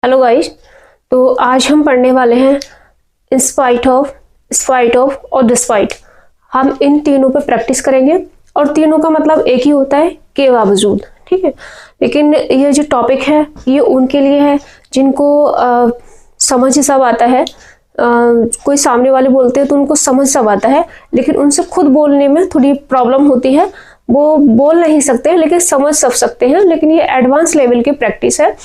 Hello guys. तो आज हम पढ़ने वाले हैं इन स्पाइट ऑफ और डिस्पाइट। हम इन तीनों पे प्रैक्टिस करेंगे और तीनों का मतलब एक ही होता है, के बावजूद। ठीक है, लेकिन ये जो टॉपिक है ये उनके लिए है जिनको समझ ही सब आता है। कोई सामने वाले बोलते हैं तो उनको समझ सब आता है, लेकिन उनसे खुद बोलने में थोड़ी प्रॉब्लम होती है। वो बोल नहीं सकते लेकिन समझ सब सकते हैं। लेकिन ये एडवांस लेवल की प्रैक्टिस है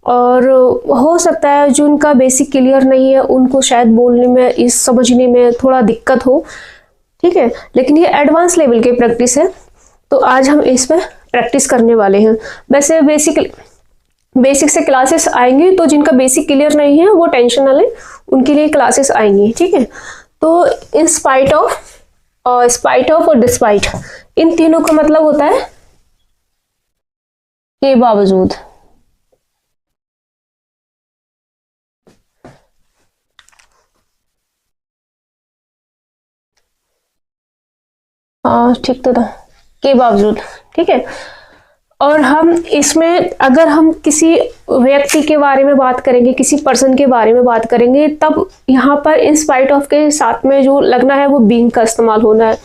और हो सकता है जो उनका बेसिक क्लियर नहीं है उनको शायद बोलने में, इस समझने में थोड़ा दिक्कत हो। ठीक है, लेकिन ये एडवांस लेवल की प्रैक्टिस है तो आज हम इस पे प्रैक्टिस करने वाले हैं। वैसे बेसिक से क्लासेस आएंगी, तो जिनका बेसिक क्लियर नहीं है वो टेंशन ना लें, उनके लिए क्लासेस आएंगी। ठीक है, तो इन स्पाइट ऑफ और डिस्पाइट, इन तीनों का मतलब होता है के बावजूद। हाँ ठीक तो था, के बावजूद। ठीक है, और हम इसमें अगर हम किसी व्यक्ति के बारे में बात करेंगे, किसी पर्सन के बारे में बात करेंगे, तब यहाँ पर इन स्पाइट ऑफ के साथ में जो लगना है वो बीइंग का इस्तेमाल होना है।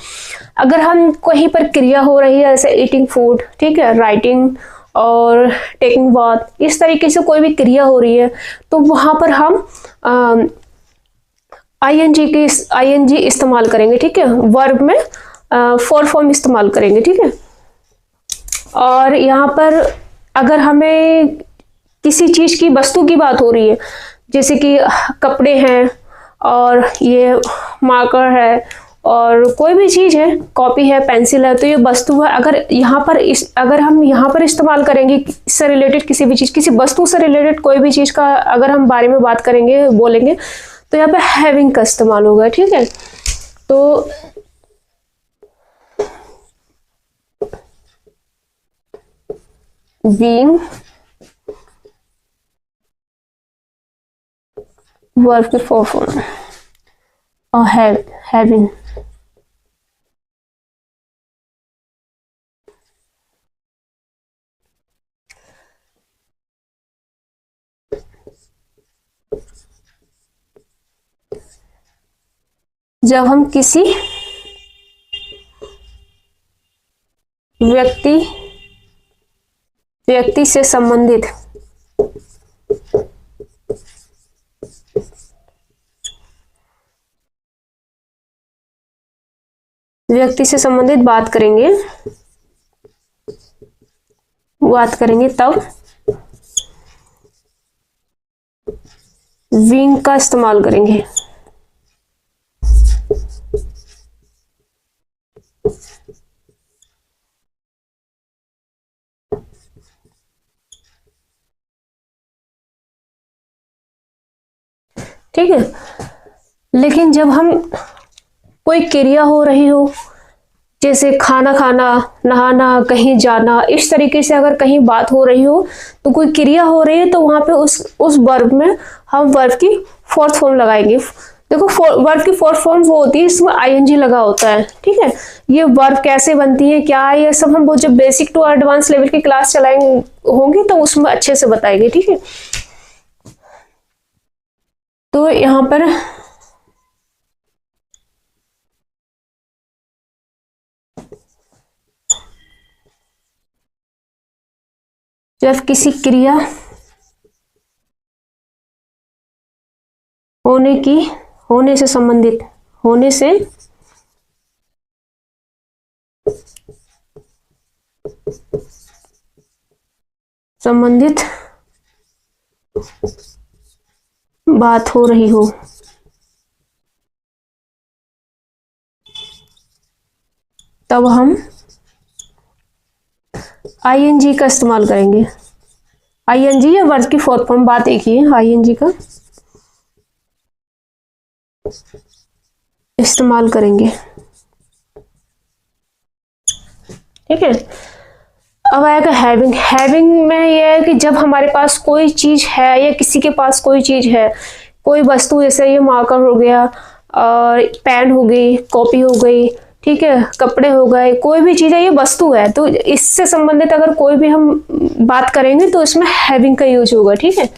अगर हम कहीं पर क्रिया हो रही है जैसे ईटिंग फूड, ठीक है, राइटिंग और टेकिंग बाथ, इस तरीके से कोई भी क्रिया हो रही है तो वहां पर हम आईएनजी इस्तेमाल करेंगे। ठीक है, वर्ब में फॉर फॉर्म इस्तेमाल करेंगे। ठीक है, और यहाँ पर अगर हमें किसी चीज की, वस्तु की बात हो रही है, जैसे कि कपड़े हैं और ये मार्कर है और कोई भी चीज है, कॉपी है, पेंसिल है, तो ये वस्तु है। अगर हम यहाँ पर इस्तेमाल करेंगे इससे रिलेटेड किसी भी चीज, किसी वस्तु से रिलेटेड कोई भी चीज का अगर हम बारे में बात करेंगे, बोलेंगे, तो यहाँ पे हैविंग का इस्तेमाल होगा। ठीक है, तो being, वर्ब के फॉर फॉर्म, और having। जब हम किसी व्यक्ति से संबंधित बात करेंगे तब विंग का इस्तेमाल करेंगे। ठीक है, लेकिन जब हम कोई क्रिया हो रही हो, जैसे खाना खाना, नहाना, कहीं जाना, इस तरीके से अगर कहीं बात हो रही हो, तो कोई क्रिया हो रही है तो वहां पे उस वर्ब में हम वर्ब की फोर्थ फॉर्म लगाएंगे। देखो, वर्ब की फोर्थ फॉर्म वो होती है इसमें आईएनजी लगा होता है। ठीक है, ये वर्ब कैसे बनती है, क्या है, ये सब हम वो जब बेसिक टू एडवांस लेवल की क्लास चलाएंगे होंगे तो उसमें अच्छे से बताएंगे। ठीक है, तो यहाँ पर जब किसी क्रिया होने से संबंधित बात हो रही हो, तब हम आईएनजी का इस्तेमाल करेंगे। आईएनजी या वर्ब की फोर्थ फॉर्म, बात एक ही है, आईएनजी का इस्तेमाल करेंगे। ठीक है, अब आएगा हैविंग। हैविंग में यह है कि जब हमारे पास कोई चीज है या किसी के पास कोई चीज है, कोई वस्तु, जैसे ये मार्कर हो गया और पेन हो गई, कॉपी हो गई, ठीक है, कपड़े हो गए, कोई भी चीज है, ये वस्तु है, तो इससे संबंधित अगर कोई भी हम बात करेंगे तो इसमें हैविंग का यूज होगा। ठीक है,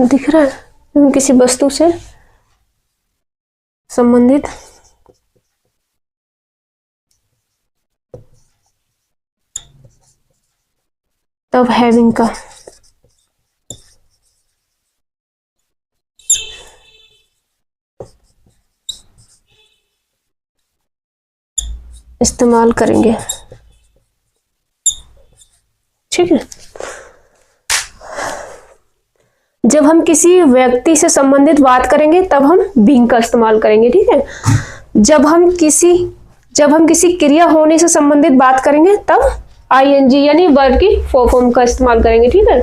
दिख रहा है, किसी वस्तु से संबंधित तब हैविंग का इस्तेमाल करेंगे। ठीक है, जब हम किसी व्यक्ति से संबंधित बात करेंगे तब हम बीइंग का इस्तेमाल करेंगे। ठीक है, जब हम किसी क्रिया होने से संबंधित बात करेंगे तब आईएनजी यानी वर्ब की फॉर्म का इस्तेमाल करेंगे। ठीक है,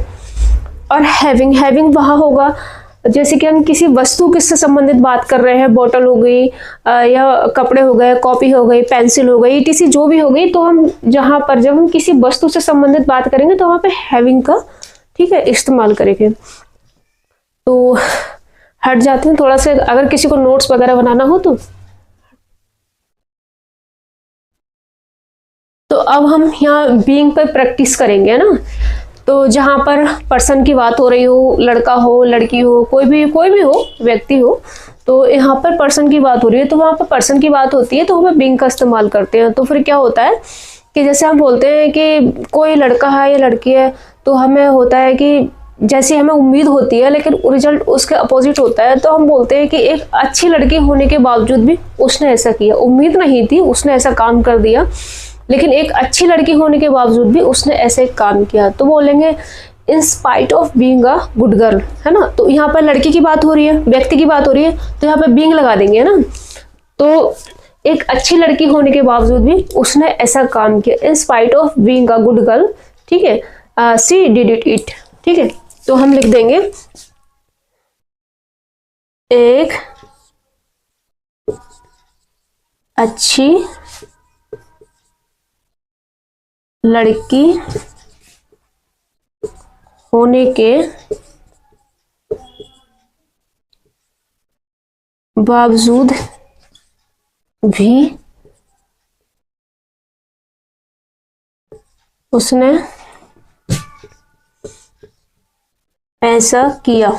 और हैविंग वहां होगा जैसे कि हम किसी वस्तु किससे संबंधित बात कर रहे हैं, बोतल हो गई या कपड़े हो गए, कॉपी हो गई, पेंसिल हो गई, ईटीसी जो भी हो गई, तो हम जहां पर जब हम किसी वस्तु से संबंधित बात करेंगे तो वहां पे हैविंग का, ठीक है, इस्तेमाल करेंगे। तो हट जाते हैं थोड़ा सा, अगर किसी को नोट्स वगैरह बनाना हो तो अब हम यहाँ बीइंग पर प्रैक्टिस करेंगे ना। तो जहां पर पर्सन की बात हो रही हो, लड़का हो, लड़की हो, कोई भी हो, व्यक्ति हो, तो यहाँ पर पर्सन की बात हो रही है तो वहां पर पर्सन की बात होती है तो हमें बीइंग का इस्तेमाल करते हैं। तो फिर क्या होता है कि जैसे हम बोलते हैं कि कोई लड़का है या लड़की है, तो हमें होता है कि जैसे हमें उम्मीद होती है लेकिन रिजल्ट उसके अपोजिट होता है, तो हम बोलते हैं कि एक अच्छी लड़की होने के बावजूद भी उसने ऐसा किया, उम्मीद नहीं थी, उसने ऐसा काम कर दिया, लेकिन एक अच्छी लड़की होने के बावजूद भी उसने ऐसे काम किया, तो बोलेंगे in spite of being a good girl, है ना। तो यहाँ पर लड़की की बात हो रही है, व्यक्ति की बात हो रही है, तो यहाँ पर बीइंग लगा देंगे, है ना। तो एक अच्छी लड़की होने के बावजूद भी उसने ऐसा काम किया, in spite of being a good girl, ठीक है, शी डिड इट। ठीक है, तो हम लिख देंगे एक अच्छी लड़की होने के बावजूद भी उसने ऐसा किया।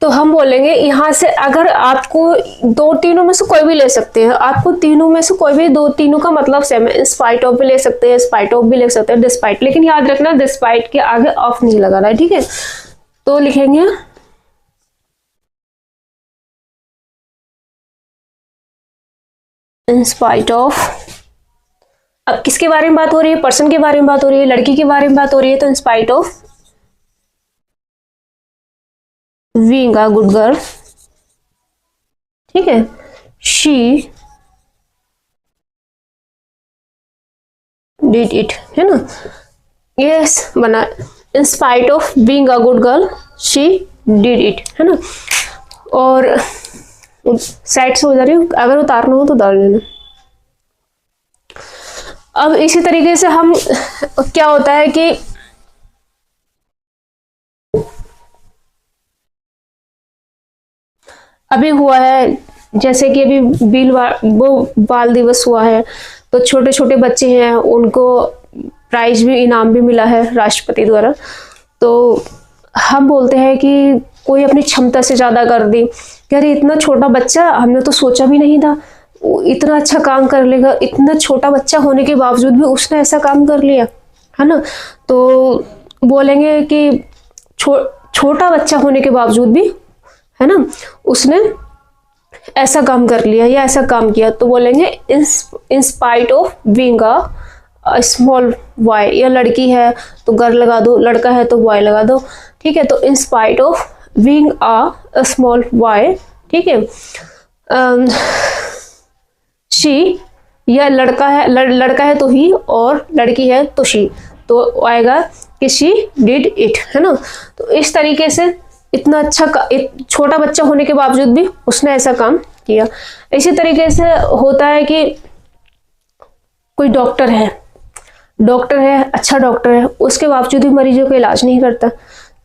तो हम बोलेंगे यहां से, अगर आपको दो तीनों में से कोई भी ले सकते हैं, आपको तीनों में से कोई भी, दो तीनों का मतलब सेम है, स्पाइट ऑफ भी ले सकते हैं, स्पाइट ऑफ भी ले सकते हैं, डिस्पाइट, लेकिन याद रखना डिस्पाइट के आगे ऑफ नहीं लगाना है। ठीक है, तो लिखेंगे इन स्पाइट ऑफ। अब किसके बारे में बात हो रही है, पर्सन के बारे में बात हो रही है, लड़की के बारे में बात हो रही है, तो in spite of being a good girl, ठीक है, शी डिड इट, है ना। यस बना, in spite of being a good girl she did it, है ना। और साइड से हो जा रही हूँ, अगर उतारना हो तो उतार लेना। अब इसी तरीके से हम, क्या होता है कि अभी हुआ है, जैसे कि अभी वो बाल दिवस हुआ है, तो छोटे छोटे बच्चे हैं, उनको प्राइज भी, इनाम भी मिला है राष्ट्रपति द्वारा। तो हम बोलते हैं कि कोई अपनी क्षमता से ज्यादा कर दी, कि अरे इतना छोटा बच्चा, हमने तो सोचा भी नहीं था इतना अच्छा काम कर लेगा, इतना छोटा बच्चा होने के बावजूद भी उसने ऐसा काम कर लिया, है ना। तो बोलेंगे कि छोटा बच्चा होने के बावजूद भी, है ना, उसने ऐसा काम कर लिया या ऐसा काम किया, तो बोलेंगे in spite of being a small boy. या लड़की है तो गर्ल लगा दो, लड़का है तो बॉय लगा दो, ठीक है। तो in spite of being a small boy, ठीक है, शी, या लड़का है तो ही, और लड़की है तो शी, तो आएगा कि शी डिड इट, है ना। तो इस तरीके से इतना अच्छा, छोटा बच्चा होने के बावजूद भी उसने ऐसा काम किया। इसी तरीके से होता है कि कोई डॉक्टर है, अच्छा डॉक्टर है, उसके बावजूद भी मरीजों का इलाज नहीं करता,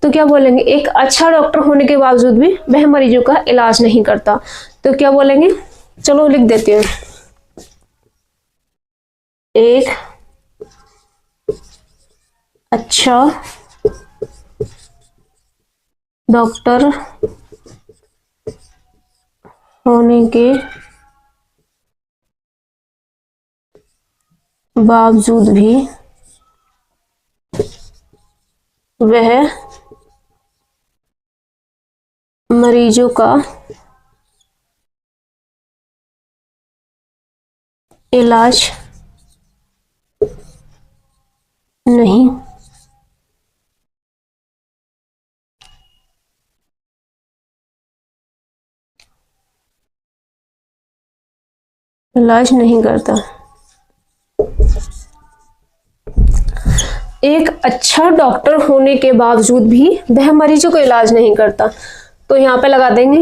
तो क्या बोलेंगे, एक अच्छा डॉक्टर होने के बावजूद भी वह मरीजों का इलाज नहीं करता, तो क्या बोलेंगे, चलो लिख देते हैं, एक अच्छा डॉक्टर होने के बावजूद भी वह मरीजों का इलाज नहीं करता। एक अच्छा डॉक्टर होने के बावजूद भी वह मरीजों का इलाज नहीं करता, तो यहां पे लगा देंगे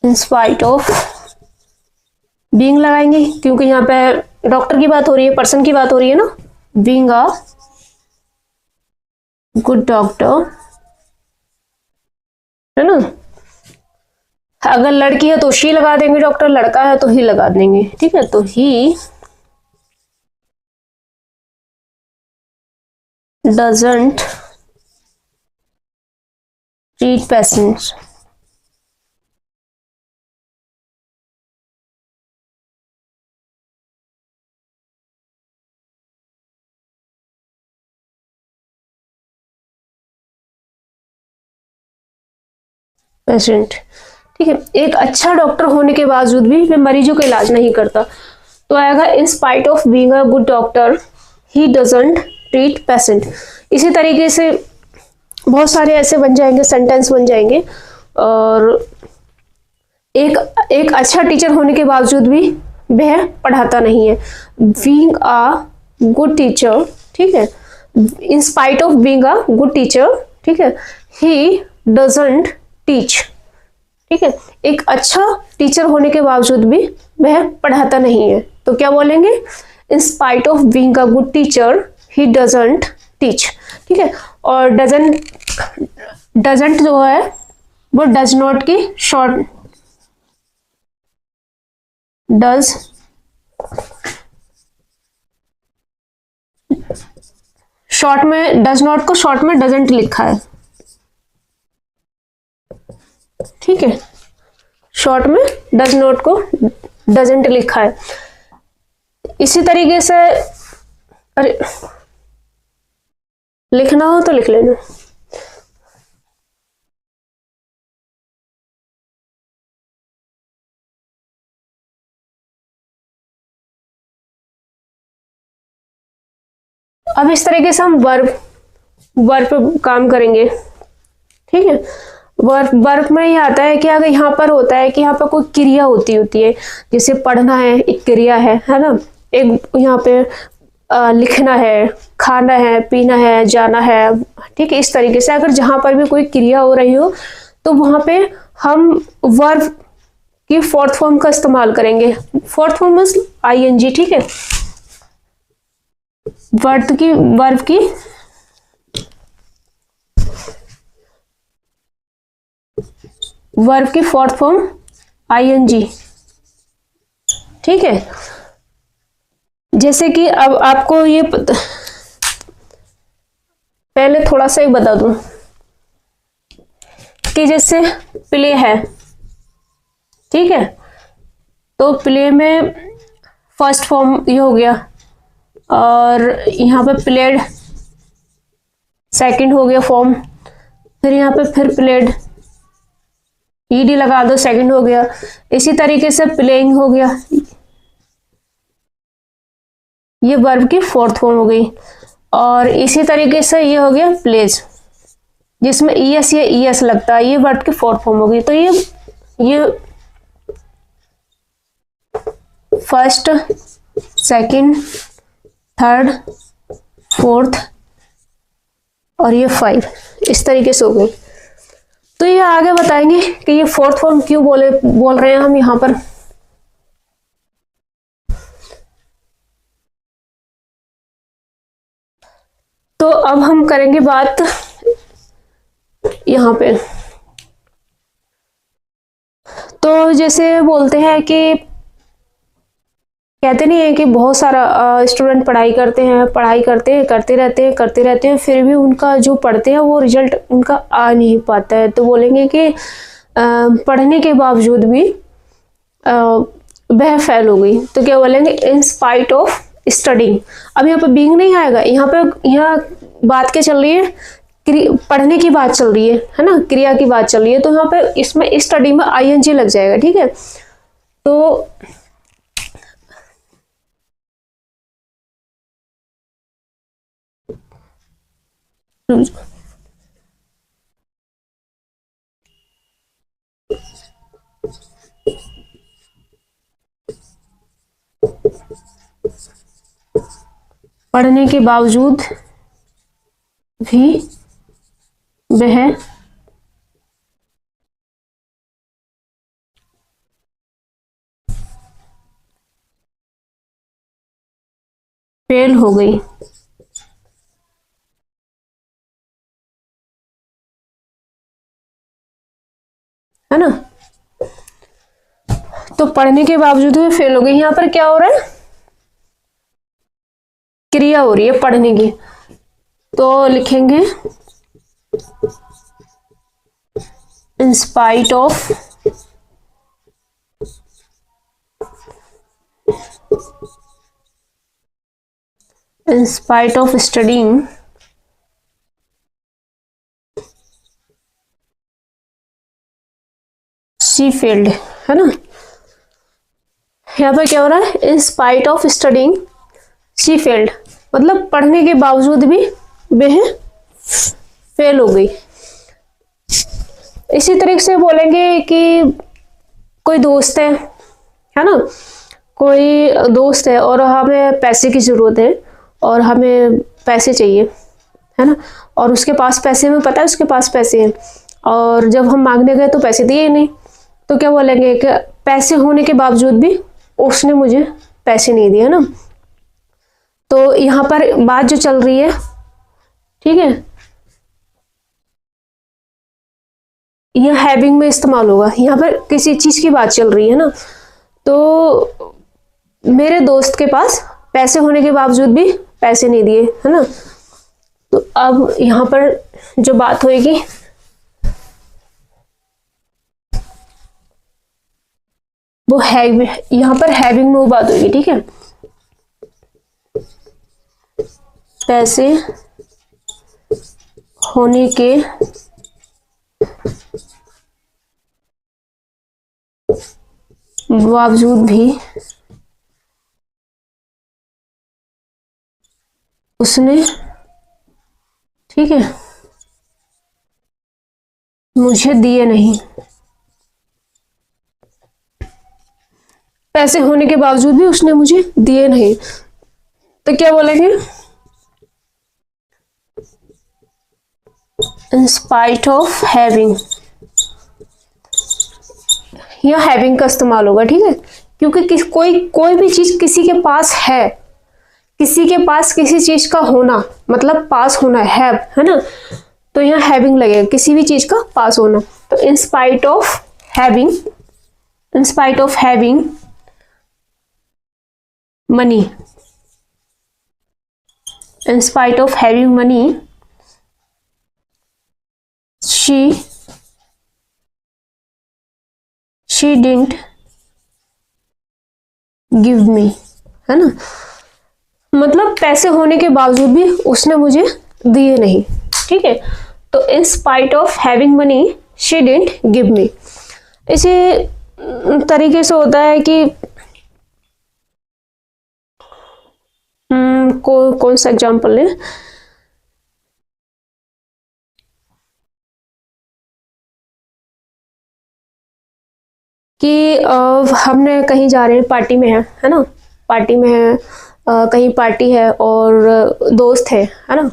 इन स्पाइट ऑफ बीइंग लगाएंगे, क्योंकि यहाँ पे डॉक्टर की बात हो रही है, पर्सन की बात हो रही है ना। बीइंग अ गुड डॉक्टर, है ना। अगर लड़की है तो शी लगा देंगे, डॉक्टर लड़का है तो ही लगा देंगे, ठीक है। तो he doesn't treat patients patient, ठीक है। एक अच्छा डॉक्टर होने के बावजूद भी वह मरीजों का इलाज नहीं करता, तो आएगा in spite of being a good doctor he doesn't treat patient. इसी तरीके से बहुत सारे ऐसे बन जाएंगे, सेंटेंस बन जाएंगे। और एक एक अच्छा टीचर होने के बावजूद भी वह पढ़ाता नहीं है। बीइंग अ गुड टीचर, ठीक है, in spite of being a good teacher, ठीक है, ही डजंट टीच, ठीक है। एक अच्छा टीचर होने के बावजूद भी वह पढ़ाता नहीं है, तो क्या बोलेंगे, in spite of being a good teacher he doesn't teach, ठीक है। और डजंट जो है वो डज नॉट की शॉर्ट, डज शॉर्ट में, डज नॉट को शॉर्ट में डजंट लिखा है, ठीक है। शॉर्ट में डज नॉट को डजंट लिखा है। इसी तरीके से, अरे लिखना हो तो लिख लेना। अब इस तरीके से हम वर्ब पे काम करेंगे, ठीक है। वर्ब में ये आता है कि अगर यहाँ पर होता है कि यहाँ पर कोई क्रिया होती है, जैसे पढ़ना है एक क्रिया है ना। एक यहाँ पे लिखना है, खाना है, पीना है, जाना है, ठीक है। इस तरीके से अगर जहां पर भी कोई क्रिया हो रही हो तो वहां पे हम वर्ब की फोर्थ फॉर्म का इस्तेमाल करेंगे। फोर्थ फॉर्म मींस आईएनजी, ठीक है। वर्ब की फोर्थ फॉर्म आईएनजी, ठीक है। जैसे कि अब आपको ये पहले थोड़ा सा ही बता दूं कि जैसे प्ले है, ठीक है, तो प्ले में फर्स्ट फॉर्म ये हो गया, और यहाँ पे प्लेड सेकंड हो गया फॉर्म, फिर यहाँ पे फिर प्लेड ईडी लगा दो, सेकंड हो गया। इसी तरीके से प्लेइंग हो गया, ये वर्ब की फोर्थ फॉर्म हो गई। और इसी तरीके से ये हो गया प्लेज, जिसमें ईएस या ईएस लगता है, ये वर्ब की फोर्थ फॉर्म हो गई। तो ये फर्स्ट, सेकंड, थर्ड, फोर्थ और ये 5, इस तरीके से हो गई। तो ये आगे बताएंगे कि ये फोर्थ फॉर्म क्यों बोल रहे हैं हम यहां पर। तो अब हम करेंगे बात यहां पे। तो जैसे बोलते हैं कि कहते नहीं है कि बहुत सारा स्टूडेंट पढ़ाई करते हैं करते रहते हैं, फिर भी उनका जो पढ़ते हैं वो रिजल्ट उनका आ नहीं पाता है। तो बोलेंगे कि पढ़ने के बावजूद भी वह फेल हो गई। तो क्या बोलेंगे, इन स्पाइट ऑफ स्टडिंग। अब यहाँ पे बीइंग नहीं आएगा, यहाँ बात क्या चल रही है, पढ़ने की बात चल रही है ना, क्रिया की बात चल रही है। तो यहाँ पे इसमें स्टडी में आईएनजी लग जाएगा, ठीक है। तो पढ़ने के बावजूद भी वह फेल हो गई। है ना, तो पढ़ने के बावजूद भी फेल हो गई। यहाँ पर क्या हो रहा है, क्रिया हो रही है पढ़ने की। तो लिखेंगे in spite of studying she failed. है ना, यहाँ पर क्या हो रहा है, in spite of studying she failed, मतलब पढ़ने के बावजूद भी वह फेल हो गई। इसी तरीके से बोलेंगे कि कोई दोस्त है ना, कोई दोस्त है और हमें पैसे की जरूरत है और हमें पैसे चाहिए, है ना, और उसके पास पैसे, हमें पता है उसके पास पैसे हैं, और जब हम मांगने गए तो पैसे दिए नहीं। तो क्या बोलेंगे कि पैसे होने के बावजूद भी उसने मुझे पैसे नहीं दिए ना। तो यहाँ पर बात जो चल रही है, ठीक है, यह हैविंग में इस्तेमाल होगा। यहाँ पर किसी चीज की बात चल रही है ना, तो मेरे दोस्त के पास पैसे होने के बावजूद भी पैसे नहीं दिए, है ना। तो अब यहाँ पर जो बात होएगी, वो यहाँ पर हैविंग में वो बात होगी, ठीक है। पैसे होने के बावजूद भी उसने, ठीक है, मुझे दिए नहीं। पैसे होने के बावजूद भी उसने मुझे दिए नहीं। तो क्या बोलेंगे, इन स्पाइट ऑफ हैविंग। यह हैविंग का इस्तेमाल होगा, ठीक है, क्योंकि कोई भी चीज किसी के पास है, किसी के पास किसी चीज का होना मतलब पास होना है ना, तो यहाँ हैविंग लगेगा, किसी भी चीज का पास होना। तो in spite of having money, in spite of having money she didn't give me, है ना, मतलब पैसे होने के बावजूद भी उसने मुझे दिए नहीं, ठीक है। तो in spite of having money she didn't give me। इसी तरीके से होता है कि कौन सा एग्जाम्पल लें, कि हमने कहीं जा रहे हैं, पार्टी में है ना, पार्टी में है, कहीं पार्टी है और दोस्त है ना,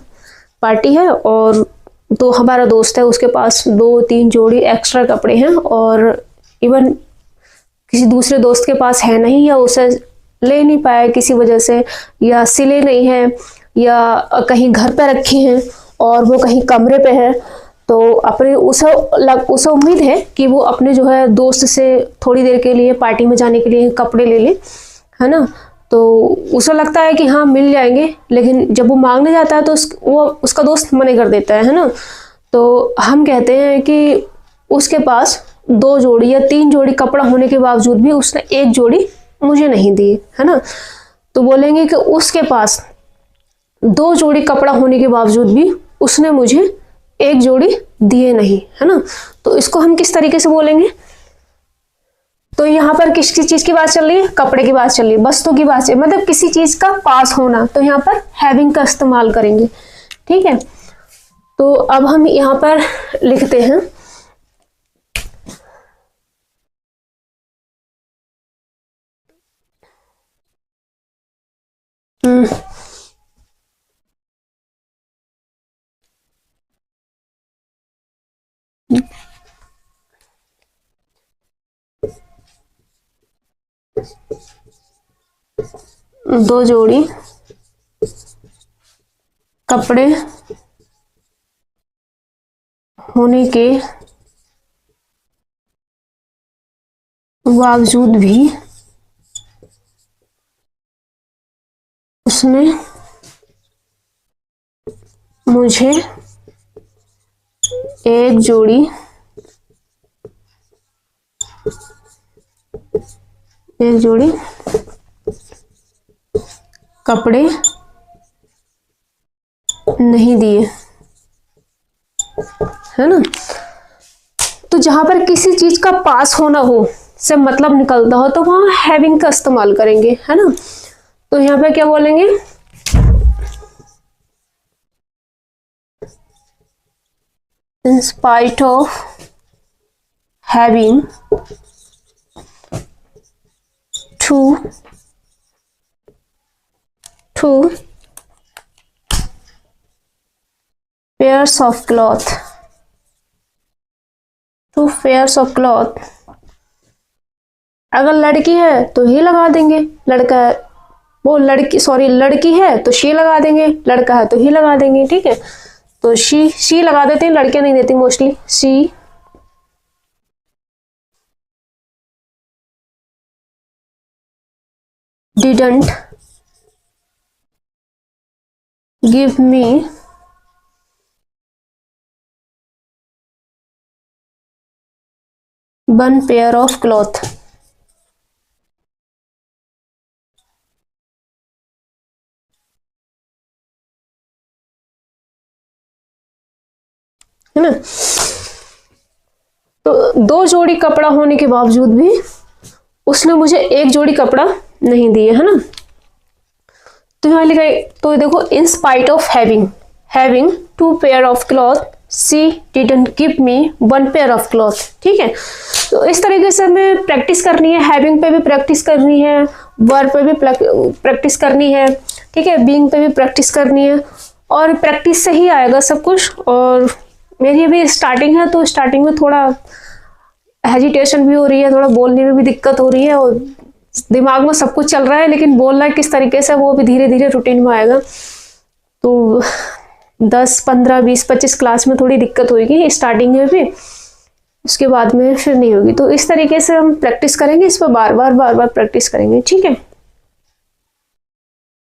पार्टी है और तो हमारा दोस्त है, उसके पास 2-3 जोड़ी एक्स्ट्रा कपड़े हैं और इवन किसी दूसरे दोस्त के पास है नहीं, या उसे ले नहीं पाया किसी वजह से, या सिले नहीं है, या कहीं घर पे रखे हैं और वो कहीं कमरे पे है। तो अपने उसे उम्मीद है कि वो अपने जो है दोस्त से थोड़ी देर के लिए पार्टी में जाने के लिए कपड़े ले ले, है ना। तो उसे लगता है कि हाँ मिल जाएंगे, लेकिन जब वो मांगने जाता है तो उसका दोस्त मना कर देता है ना। तो हम कहते हैं कि उसके पास 2 जोड़ी या 3 जोड़ी कपड़ा होने के बावजूद भी उसने 1 जोड़ी मुझे नहीं दी, है ना। तो बोलेंगे कि उसके पास 2 जोड़ी कपड़ा होने के बावजूद भी उसने मुझे 1 जोड़ी दिए नहीं, है ना। तो इसको हम किस तरीके से बोलेंगे? तो यहाँ पर किस चीज की बात चल रही है? कपड़े की बात चल रही है, वस्तु की बात चल रही है, मतलब किसी चीज का पास होना। तो यहाँ पर हैविंग का इस्तेमाल करेंगे, ठीक है। तो अब हम यहाँ पर लिखते हैं दो जोड़ी कपड़े होने के बावजूद भी उसने मुझे 1 जोड़ी कपड़े नहीं दिए, है ना। तो जहां पर किसी चीज का पास होना हो से मतलब निकलता हो तो वहां हैविंग का इस्तेमाल करेंगे, है ना। तो यहाँ पे क्या बोलेंगे? In spite of having 2 pairs of cloth, 2 pairs of cloth। अगर लड़की है तो ही लगा देंगे, लड़का है वो लड़की है तो शी लगा देंगे, लड़का है तो ही लगा देंगे, ठीक है। तो शी लगा देते हैं, लड़कियां नहीं देती mostly. She didn't give me 1 pair of cloth. है ना। तो 2 जोड़ी कपड़ा होने के बावजूद भी उसने मुझे 1 जोड़ी कपड़ा नहीं दिए, है ना। तो यहाँ लिखा है, तो देखो, in spite of having 2 pair of cloth she didn't give me 1 pair of cloth, ठीक है। तो इस तरीके से हमें प्रैक्टिस करनी है, हैविंग पे भी प्रैक्टिस करनी है, वर्ब पे भी प्रैक्टिस करनी है, ठीक है, बीइंग पे भी प्रैक्टिस करनी है, और प्रैक्टिस से ही आएगा सब कुछ। और मेरी अभी स्टार्टिंग है तो स्टार्टिंग में थोड़ा हेजिटेशन भी हो रही है, थोड़ा बोलने में भी दिक्कत हो रही है, और दिमाग में सब कुछ चल रहा है, लेकिन बोलना किस तरीके से वो भी धीरे धीरे रूटीन में आएगा। तो 10, 15, 20, 25 क्लास में थोड़ी दिक्कत होगी स्टार्टिंग में भी, उसके बाद में फिर नहीं होगी। तो इस तरीके से हम प्रैक्टिस करेंगे, इस पर बार बार प्रैक्टिस करेंगे, ठीक है।